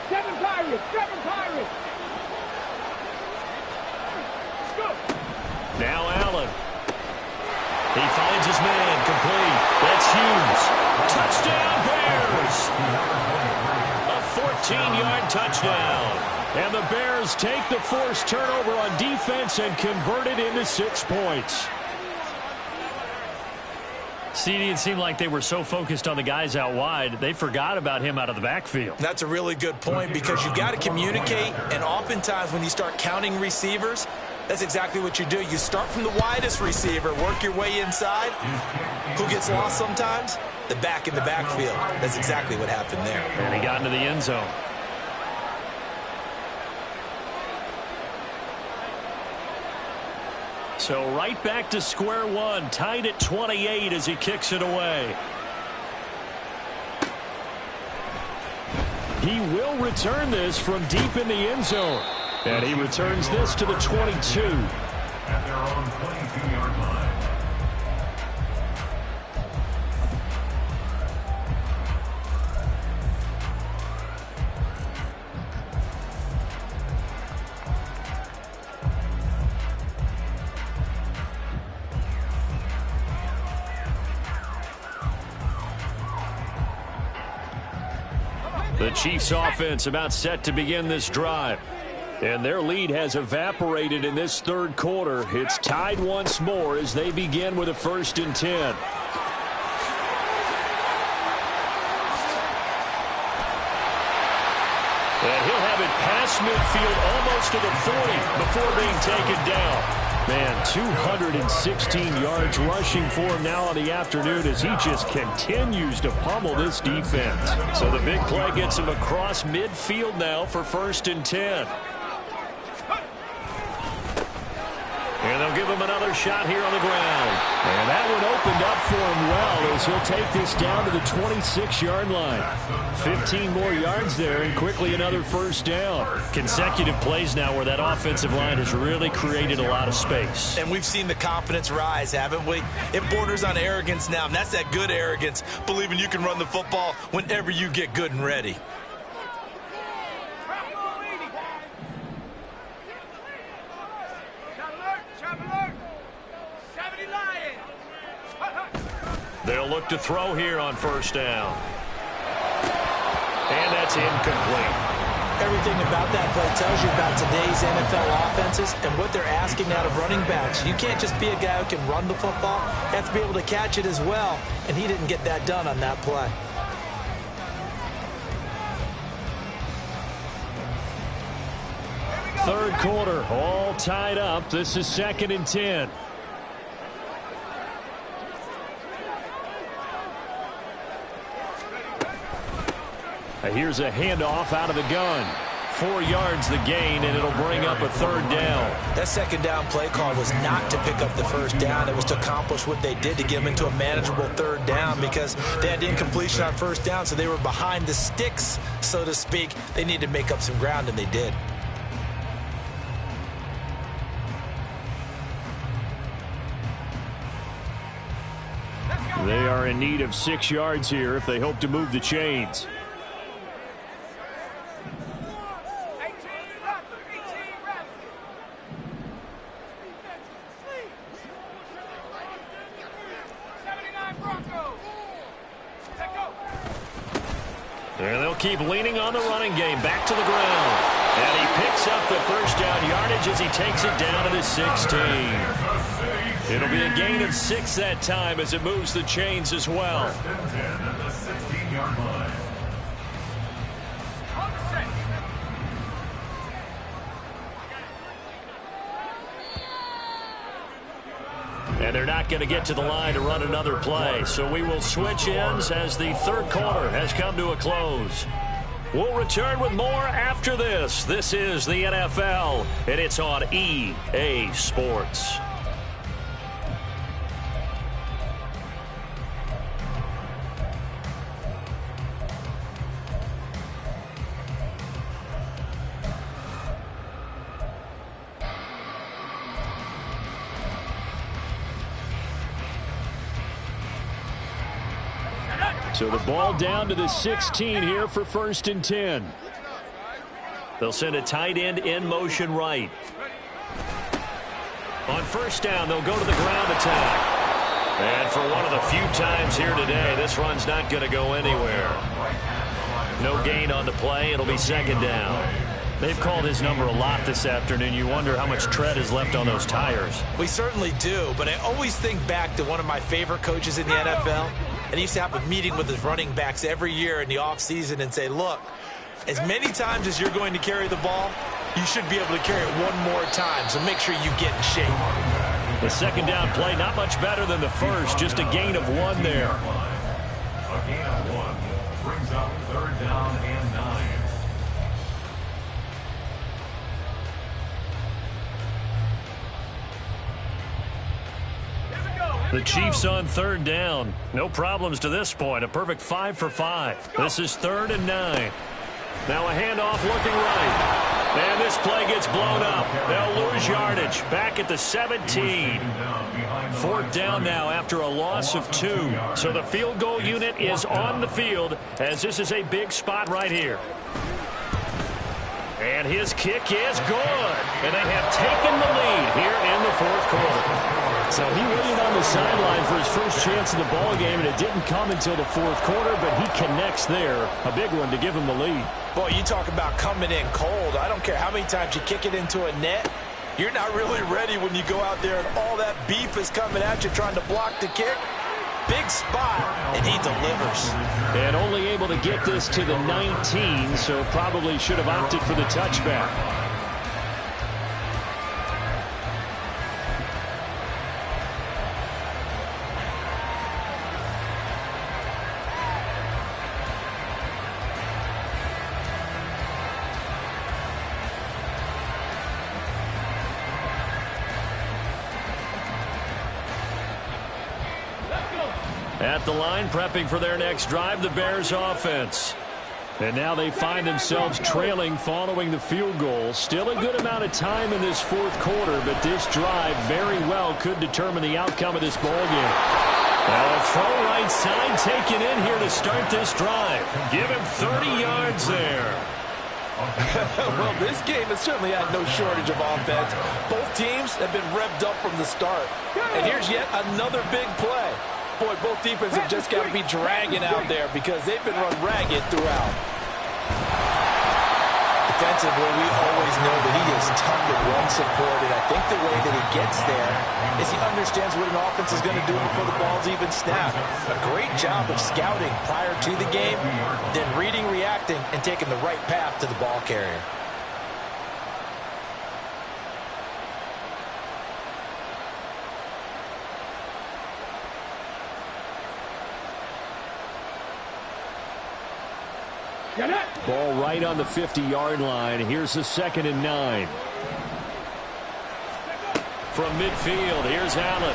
7 Pirates, 7 Pirates. Let's go. Now Allen. He finds his man, complete. That's Hughes. Touchdown Bears. A 14-yard touchdown. And the Bears take the forced turnover on defense and convert it into 6 points. CD, it seemed like they were so focused on the guys out wide, they forgot about him out of the backfield. That's a really good point because you've got to communicate, and oftentimes when you start counting receivers, that's exactly what you do. You start from the widest receiver, work your way inside. Who gets lost sometimes? The back in the backfield. That's exactly what happened there. And he got into the end zone. So right back to square one, tied at 28 as he kicks it away. He will return this from deep in the end zone. And he returns this to the 22. At their own 22-yard line. The Chiefs offense about set to begin this drive. And their lead has evaporated in this third quarter. It's tied once more as they begin with a 1st and 10. And he'll have it past midfield almost to the 40 before being taken down. Man, 216 yards rushing for him now on the afternoon as he just continues to pummel this defense. So the big play gets him across midfield now for 1st and 10. And they'll give him another shot here on the ground. And that one opened up for him well as he'll take this down to the 26-yard line. 15 more yards there and quickly another first down. Consecutive plays now where that offensive line has really created a lot of space. And we've seen the confidence rise, haven't we? It borders on arrogance now, and that's that good arrogance, believing you can run the football whenever you get good and ready. They'll look to throw here on first down. And that's incomplete. Everything about that play tells you about today's NFL offenses and what they're asking out of running backs. You can't just be a guy who can run the football. You have to be able to catch it as well, and he didn't get that done on that play. Third quarter, all tied up. This is 2nd and 10. Here's a handoff out of the gun. 4 yards the gain, and it'll bring up a 3rd down. That 2nd down play call was not to pick up the first down. It was to accomplish what they did to get them into a manageable 3rd down because they had incompletion on first down, so they were behind the sticks, so to speak. They needed to make up some ground, and they did. They are in need of 6 yards here if they hope to move the chains. And they'll keep leaning on the running game. Back to the ground. And he picks up the first down yardage as he takes it down to the 16. It'll be a gain of 6 that time as it moves the chains as well. First and 10 at the 16-yard line. And they're not going to get to the line to run another play. So we will switch ends as the third quarter has come to a close. We'll return with more after this. This is the NFL, and it's on EA Sports. So the ball down to the 16 here for 1st and 10. They'll send a tight end in motion right. On 1st down, they'll go to the ground attack. And for one of the few times here today, this run's not going to go anywhere. No gain on the play. It'll be 2nd down. They've called his number a lot this afternoon. You wonder how much tread is left on those tires. We certainly do, but I always think back to one of my favorite coaches in the NFL. And he used to have a meeting with his running backs every year in the offseason and say, look, as many times as you're going to carry the ball, you should be able to carry it one more time, so make sure you get in shape. The 2nd down play, not much better than the first, just a gain of 1 there. A gain of 1 brings up 3rd down and 9. The Chiefs on 3rd down. No problems to this point. A perfect 5 for 5. This is 3rd and 9. Now a handoff looking right. And this play gets blown up. They'll lose yardage. Back at the 17. 4th down now after a loss of 2. So the field goal unit is on the field as this is a big spot right here. And his kick is good. And they have taken the lead here in the 4th quarter. So he waited on the sideline for his first chance in the ball game, and it didn't come until the 4th quarter, but he connects there. A big one to give him the lead. Boy, you talk about coming in cold. I don't care how many times you kick it into a net. You're not really ready when you go out there and all that beef is coming at you trying to block the kick. Big spot, and he delivers. And only able to get this to the 19, so probably should have opted for the touchback. At the line, prepping for their next drive, the Bears offense. And now they find themselves trailing following the field goal. Still a good amount of time in this 4th quarter, but this drive very well could determine the outcome of this ballgame. Now a throw right side taken in here to start this drive. Give him 30 yards there. Well, this game has certainly had no shortage of offense. Both teams have been revved up from the start. And here's yet another big play. Boy, both defenses have just got to be dragging out there because they've been run ragged throughout. Defensively, we always know that he is tough and run-supported. I think the way that he gets there is he understands what an offense is going to do before the ball's even snapped. A great job of scouting prior to the game, then reading, reacting, and taking the right path to the ball carrier. Ball right on the 50-yard line. Here's the 2nd and 9. From midfield, here's Allen.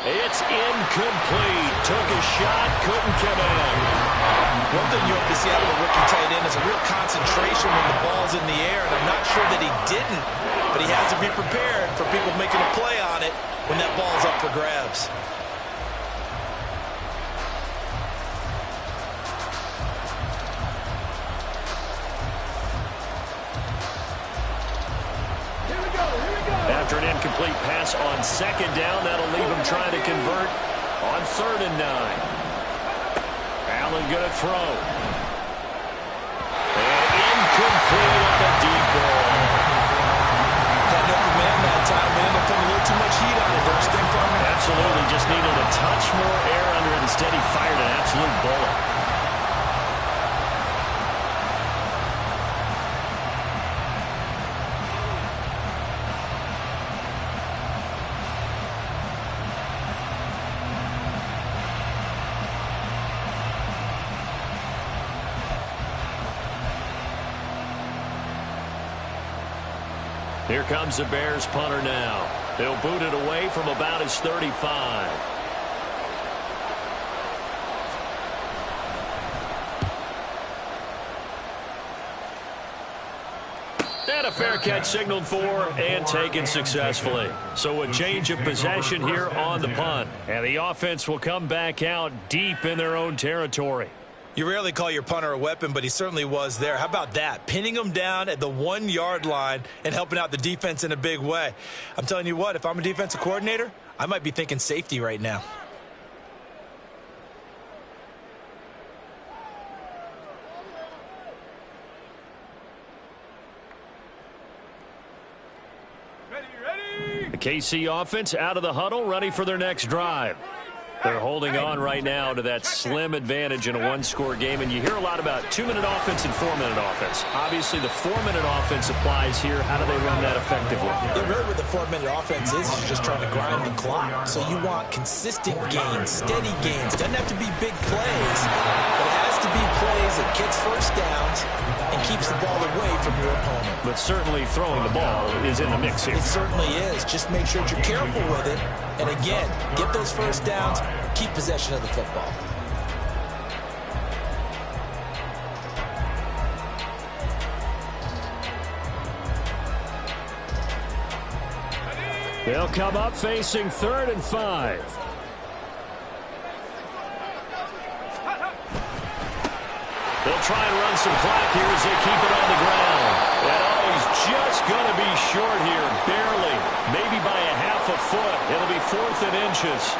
It's incomplete. Took a shot, couldn't connect. One thing you have to see out of a rookie tight end is a real concentration when the ball's in the air, and I'm not sure that he didn't, but he has to be prepared for people making a play on it. when that ball's up for grabs. After an incomplete pass on second down, that'll leave him trying to convert on 3rd and 9. Allen going to throw. And incomplete on the deep ball. Had no command that time. We ended up putting a little too much heat on it. Don't you think, Farmer? Absolutely. Just needed a touch more air under it. Instead, he fired an absolute bullet. Here comes the Bears punter now. They'll boot it away from about his 35. And a fair catch signaled for and taken successfully. So a change of possession here on the punt. And the offense will come back out deep in their own territory. You rarely call your punter a weapon, but he certainly was there. How about that? Pinning him down at the 1-yard line and helping out the defense in a big way. I'm telling you what, if I'm a defensive coordinator, I might be thinking safety right now. The KC offense out of the huddle, ready for their next drive. They're holding on right now to that slim advantage in a one-score game, and you hear a lot about 2-minute offense and 4-minute offense. Obviously, the 4-minute offense applies here. How do they run that effectively? Yeah, really what the 4-minute offense is just trying to grind the clock. So you want consistent gains, steady gains. Doesn't have to be big plays, but it has to be plays that gets first downs and keeps the ball away from your opponent. But certainly throwing the ball is in the mix here. It certainly is. Just make sure that you're careful with it. And again, get those first downs, keep possession of the football. They'll come up facing 3rd and 5. They'll try and run some clock here as they keep it on the ground. And he's just going to be short here, barely, maybe by a half a foot. It'll be 4th and inches.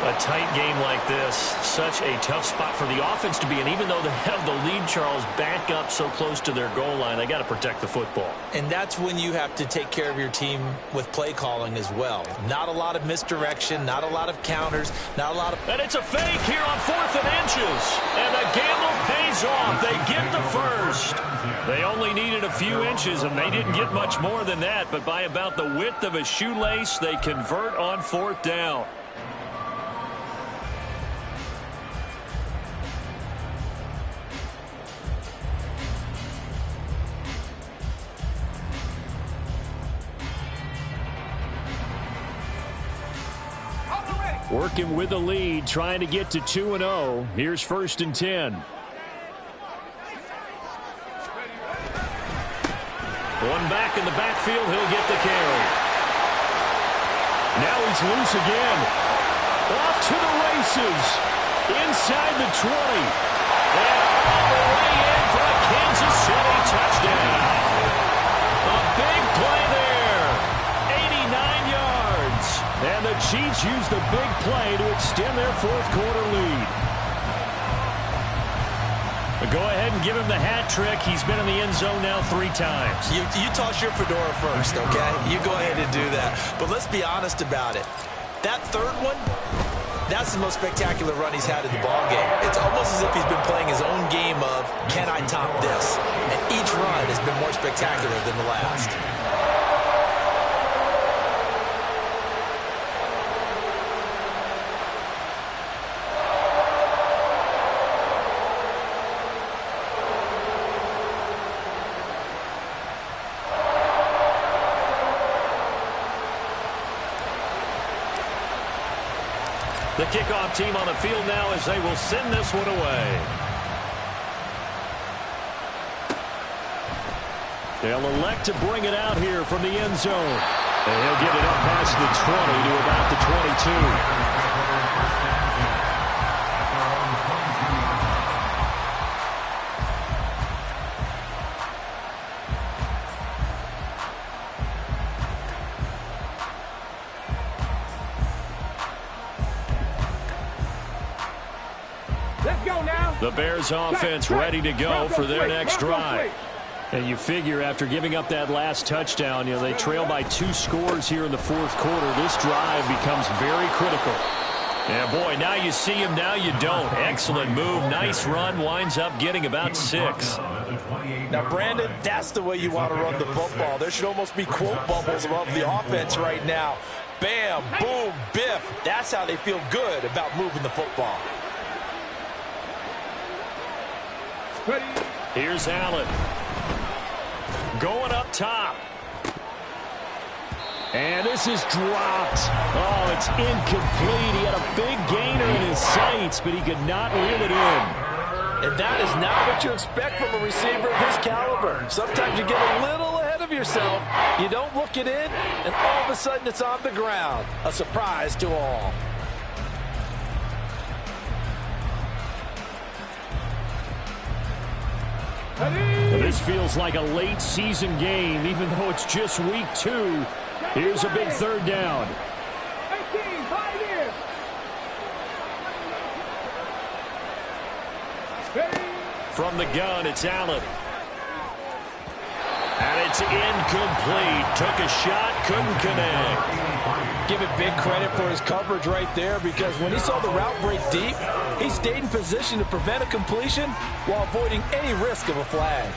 A tight game like this, such a tough spot for the offense to be in. Even though they have the lead, Charles, back up so close to their goal line, they got to protect the football. And that's when you have to take care of your team with play calling as well. Not a lot of misdirection, not a lot of counters, not a lot of... And it's a fake here on 4th and inches. And the gamble pays off. They get the first. They only needed a few inches, and they didn't get much more than that. But by about the width of a shoelace, they convert on 4th down. Working with the lead, trying to get to 2-0. Here's 1st and 10. One back in the backfield, he'll get the carry. Now he's loose again. Off to the races. Inside the 20. And all the way in for a Kansas City touchdown. A big play there. 89 yards. And the Chiefs use the big play to extend their 4th quarter lead. Go ahead and give him the hat trick. He's been in the end zone now 3 times. You toss your fedora first, okay? You go ahead and do that. But let's be honest about it. That 3rd one, that's the most spectacular run he's had in the ballgame. It's almost as if he's been playing his own game of, can I top this? And each run has been more spectacular than the last. The kickoff team on the field now as they will send this one away. They'll elect to bring it out here from the end zone. And he'll get it up past the 20 to about the 22. The Bears offense ready to go for their next drive. And you figure after giving up that last touchdown, they trail by 2 scores here in the fourth quarter. This drive becomes very critical. Yeah, boy, now you see him, now you don't. Excellent move, nice run, winds up getting about 6. Now, Brandon, that's the way you want to run the football. There should almost be quote bubbles above the offense right now. Bam, boom, biff. That's how they feel good about moving the football. Here's Allen. Going up top. And this is dropped. Oh, it's incomplete. He had a big gainer in his sights, but he could not reel it in. And that is not what you expect from a receiver of his caliber. Sometimes you get a little ahead of yourself. You don't look it in, and all of a sudden it's on the ground. A surprise to all. This feels like a late season game, even though it's just week 2. Here's a big third down. 18, 5 years. From the gun, it's Allen. And it's incomplete. Took a shot, couldn't connect. Give it big credit for his coverage right there, because when he saw the route break deep, he stayed in position to prevent a completion while avoiding any risk of a flag.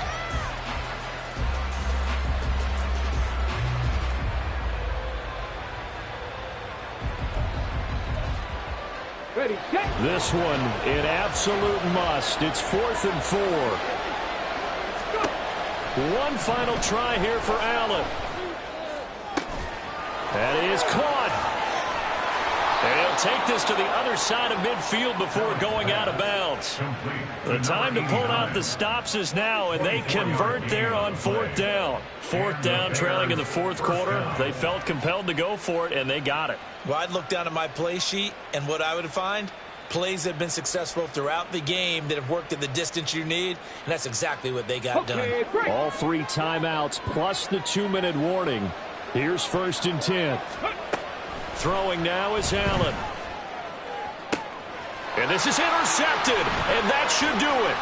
This one, an absolute must. It's 4th and 4. One final try here for Allen. That is caught. And he'll take this to the other side of midfield before going out of bounds. The time to pull out the stops is now, and they convert there on 4th down. 4th down, trailing in the fourth quarter. They felt compelled to go for it, and they got it. Well, I'd look down at my play sheet, and what I would find, plays that have been successful throughout the game that have worked at the distance you need, and that's exactly what they got done. All 3 timeouts plus the 2-minute warning. Here's 1st and 10. Throwing now is Allen. And this is intercepted, and that should do it.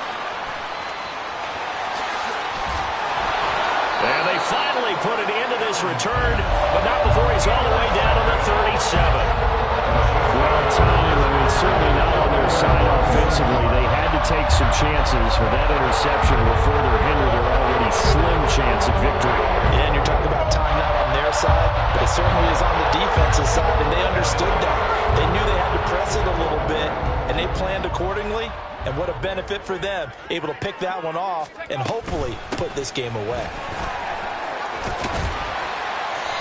And they finally put an end to this return, but not before he's all the way down to the 37. Well, time, certainly not on their side offensively. They had to take some chances, but that interception will further hinder their already slim chance at victory. Yeah, and you're talking about time not on their side, but it certainly is on the defensive side, and they understood that. They knew they had to press it a little bit, and they planned accordingly, and what a benefit for them, able to pick that one off and hopefully put this game away.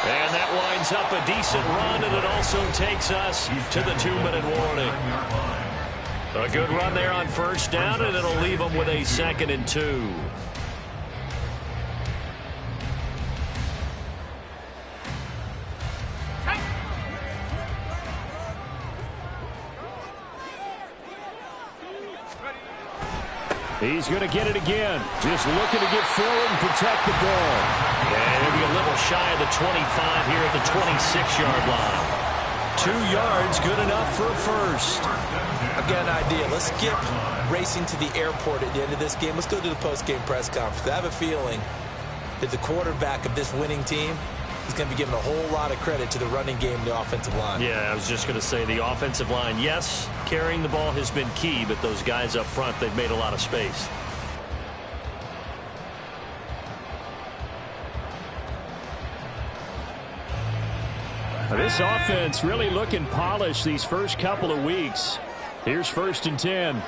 And that winds up a decent run, and it also takes us to the 2-minute warning. A good run there on 1st down, and it'll leave them with a 2nd and 2. He's going to get it again. Just looking to get forward and protect the ball. And he'll be a little shy of the 25 here at the 26-yard line. 2 yards, good enough for a first. Again, idea. Let's skip racing to the airport at the end of this game. Let's go to the post-game press conference. I have a feeling that the quarterback of this winning team is going to be given a whole lot of credit to the running game and the offensive line. Yeah, I was just going to say the offensive line, yes, carrying the ball has been key, but those guys up front, they've made a lot of space. This offense really looking polished these first couple of weeks. Here's 1st and 10.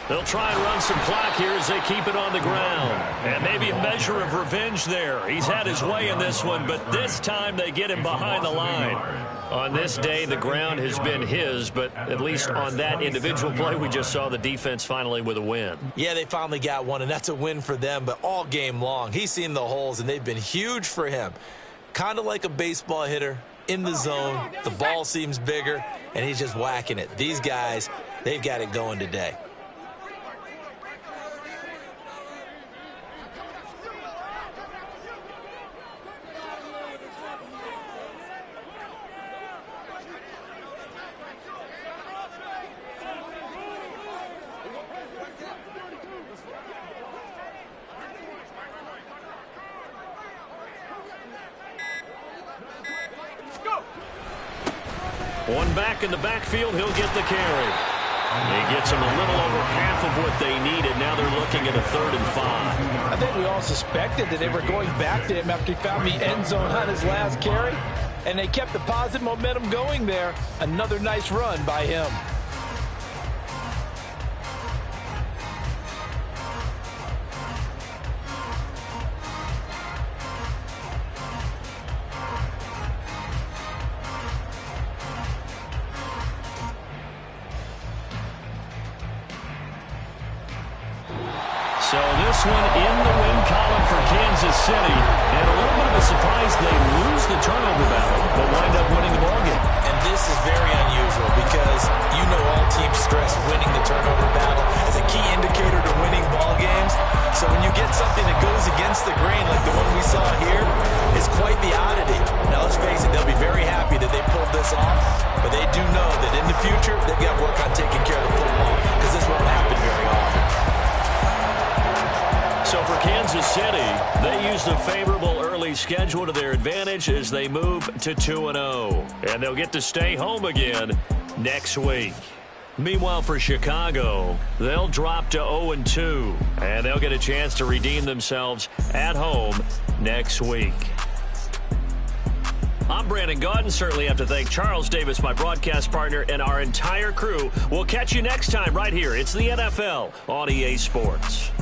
They'll try and run some clock here as they keep it on the ground. And maybe a measure of revenge there. He's had his way in this one, but this time they get him behind the line. On this day, the ground has been his, but at least on that individual play, we just saw the defense finally with a win. Yeah, they finally got one, and that's a win for them, but all game long, he's seen the holes, and they've been huge for him. Kind of like a baseball hitter in the zone. The ball seems bigger, and he's just whacking it. These guys, they've got it going today. One back in the backfield, he'll get the carry. He gets them a little over half of what they needed. Now they're looking at a 3rd and 5. I think we all suspected that they were going back to him after he found the end zone on his last carry, and they kept the positive momentum going there. Another nice run by him. So this one in the win column for Kansas City. And a little bit of a surprise, they lose the turnover battle, but wind up winning the ballgame. And this is very unusual because you know all teams stress winning the turnover battle as a key indicator to winning ball games. So when you get something that goes against the grain like the one we saw here, it's quite the oddity. Now let's face it, they'll be very happy that they pulled this off, but they do know that in the future they've got to work on taking care of the football because this won't happen very often. So for Kansas City, they used a favorable early schedule to their advantage as they move to 2-0. And they'll get to stay home again next week. Meanwhile, for Chicago, they'll drop to 0-2. And they'll get a chance to redeem themselves at home next week. I'm Brandon Gaudin. Certainly have to thank Charles Davis, my broadcast partner, and our entire crew. We'll catch you next time right here. It's the NFL on EA Sports.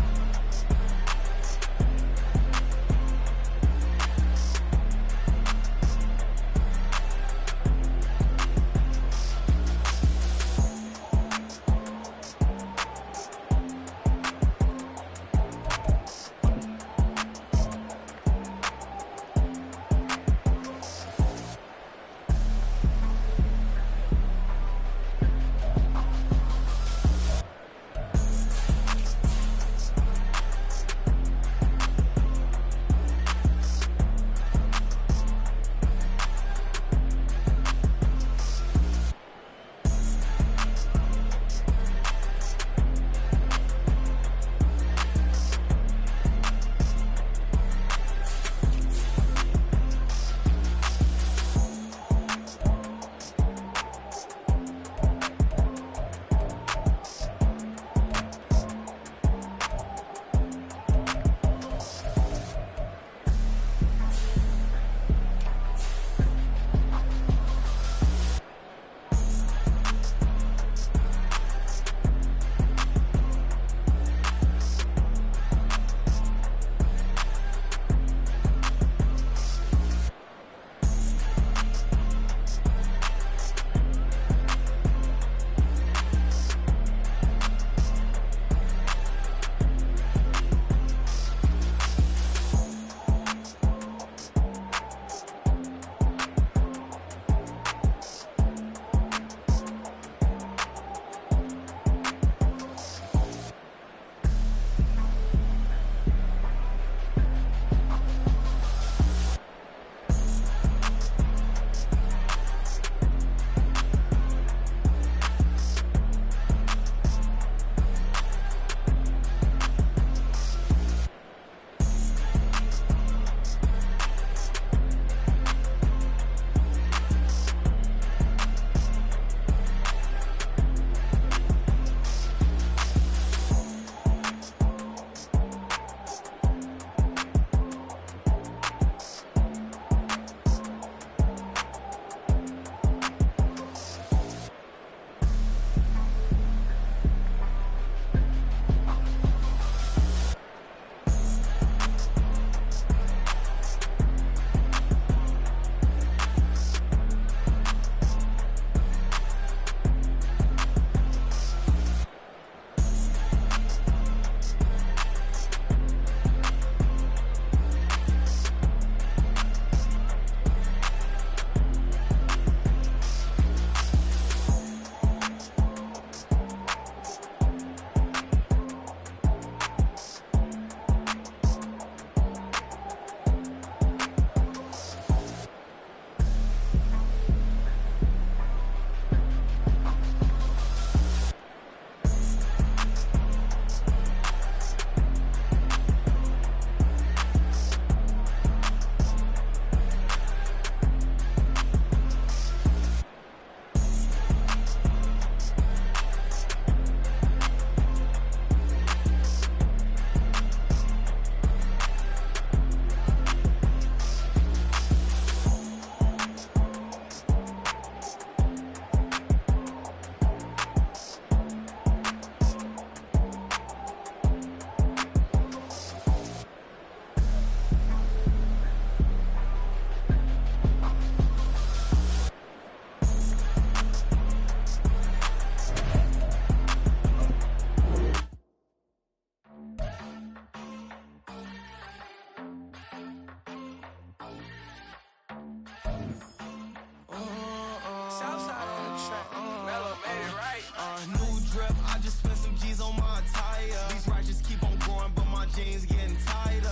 just spent some G's on my attire. These righteous keep on going, but my jeans getting tighter.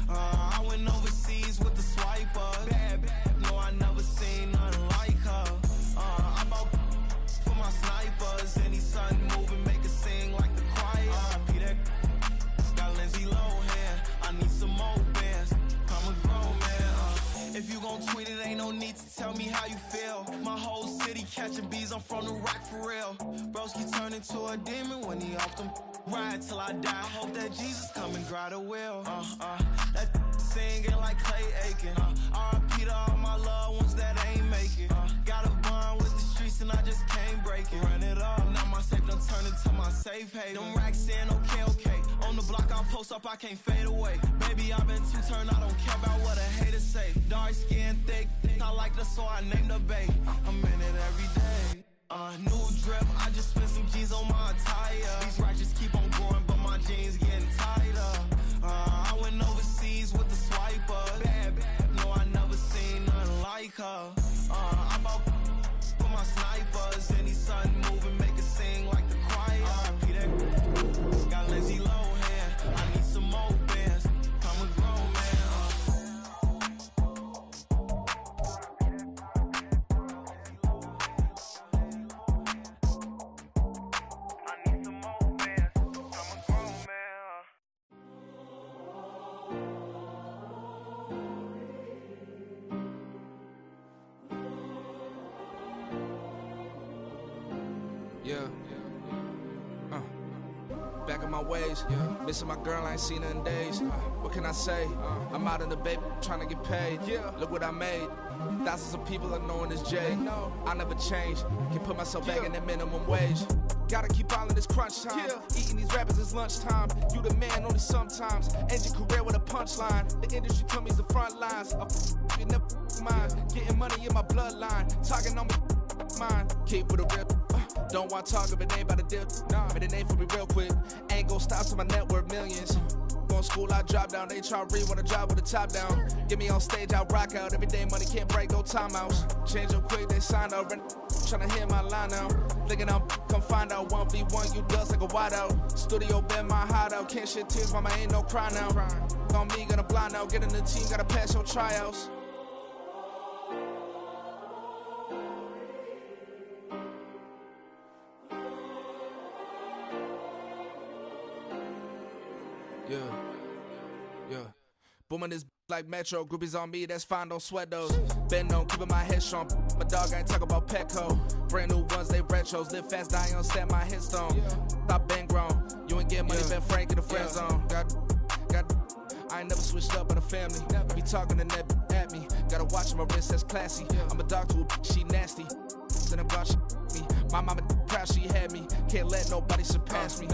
I went overseas with the swiper. Bad, no, I never seen nothing like her. I bought for my snipers. Any son moving, make it sing like the choir. Peter got Lindsay Lohan. I need some more bands. I'm a grown man. If you gon' tweet it, ain't no need to tell me how you feel. My whole city catching bees, I'm from the rock for real. Broski turn into a demon when he off them. Ride till I die. Hope that Jesus come and grab the wheel. That singing like Clay Aiken. R.I.P. to all my loved ones that ain't make it. Got a bond with the streets and I just can't break it. Run it up, now my safe done turn into my safe haven. Them racks in, okay. On the block I post up, I can't fade away. Baby, I've been too turned, I don't care about what a hater say. Dark skin, thick, I like the so I named the bay. I'm in it every day. New drip, I just spent some G's on my attire. These righteous keep on going, but my jeans getting tighter. I went overseas with the swiper. Bad, no, I never seen nothing like her. I bought for my snipers. Any son moving, make it sing like the choir. Peter got Lindsay Lohan. I need some more bands. I'm a grown man. Back in my ways, missing my girl, I ain't seen her in days. What can I say? I'm out in the baby, trying to get paid. Look what I made. Thousands of people are knowing this Jay. I never change, can put myself back in that minimum wage. Gotta keep all in this crunch time. Eating these rappers is lunchtime. You the man only sometimes. End your career with a punchline. The industry told me it's the front lines. You never mind. Getting money in my bloodline. Talking on me, mine. Keep with a real. Don't want to talk if it ain't about the deal. But it ain't for me real quick. Ain't gon' stop till my net worth millions. Going school, I drop down. They try to read, wanna drive with the top down. Get me on stage, I rock out. Every day money can't break, no timeouts. Change up quick, they sign up. Tryna hear my line now. Thinking I'm come find out 1v1, you dust like a wideout. Studio been my hideout. Can't shed tears, mama ain't no cry now. On me, gonna blind out. Get in the team, gotta pass your tryouts. Yeah. Booming this like Metro. Groupies on me, that's fine, don't sweat those. Been on, keeping my head strong. My dog ain't talk about Petco. Brand new ones, they retros. Live fast, die on set, my headstone. Stop been grown. You ain't get money, been frank in the friend zone. I ain't never switched up on the family. Be talking to that at me. Gotta watch my wrist, that's classy. I'm a dog to a she nasty. Then I'm about me. My mama proud she had me. Can't let nobody surpass me.